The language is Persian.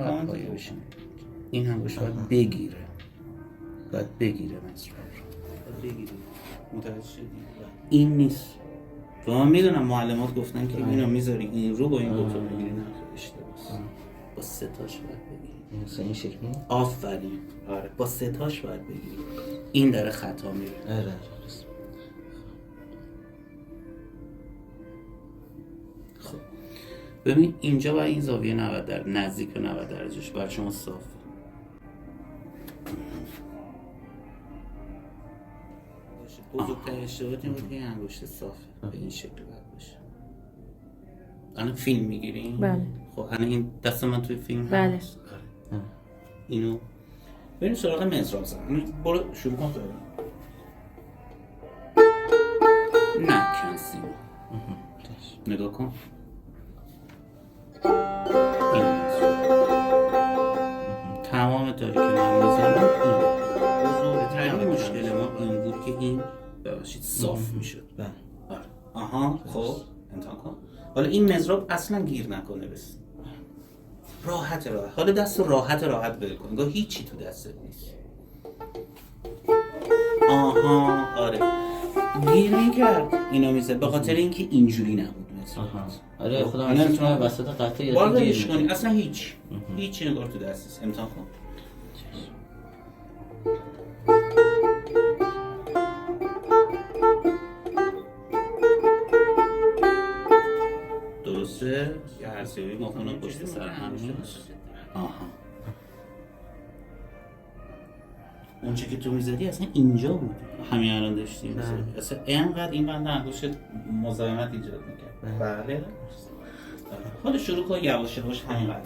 تمام دیگه بشین. این انگشت باید بگیره مصرف رو بگیره. متوجه شدی؟ این نیست. و من میدونم معلمات گفتن که اینو میذاری این رو با این بوتو میگیری، نه اشتباهه. با ستاش باید بگیری. مثلا این شکلی؟ آفرین. آره با ستاش باید بگیری. این داره خطا میره. آره. خب ببین اینجا باید این زاویه 90 درجه نزدیک به 90 درجهش برای شما صاف. بزرگترین اشتباهات این بود که این انگشت صافه به این شکل باید باشه. الان فیلم میگیریم؟ بله. خب الان این دست من توی فیلم بله. هست. اینو بریم سراغ مزراب زن. برو شروع کن تو. نه کنسیم نگاه کن. این تمام داری که من میزنم این بزرگترین مشکل ما این بود که این ببخشید صاف میشد. آره. آها خب امتحان کن. حالا این مزراب اصلا گیر نکنه بس. راحت حالا دست راحت بل کن. انگار هیچی تو دستت نیست. آها آره گیر نکرد اینو میزد به خاطر اینکه اینجوری نبود مثلا. آره خودم نمیتونم وسط قطعه یا گیر کنی اصلا هیچی نگار تو دستت. امتحان کن. درسته؟ یه هرسیوی ما کنم پشت سر هم نیست. آها اون چه که تو میزدی اصلا اینجا بود. همین الان داشتیم اصلا اینقدر این بنده انگشت مزاحمت ایجاد میکرد. بله حالا شروع کن یواش یواش همین قدر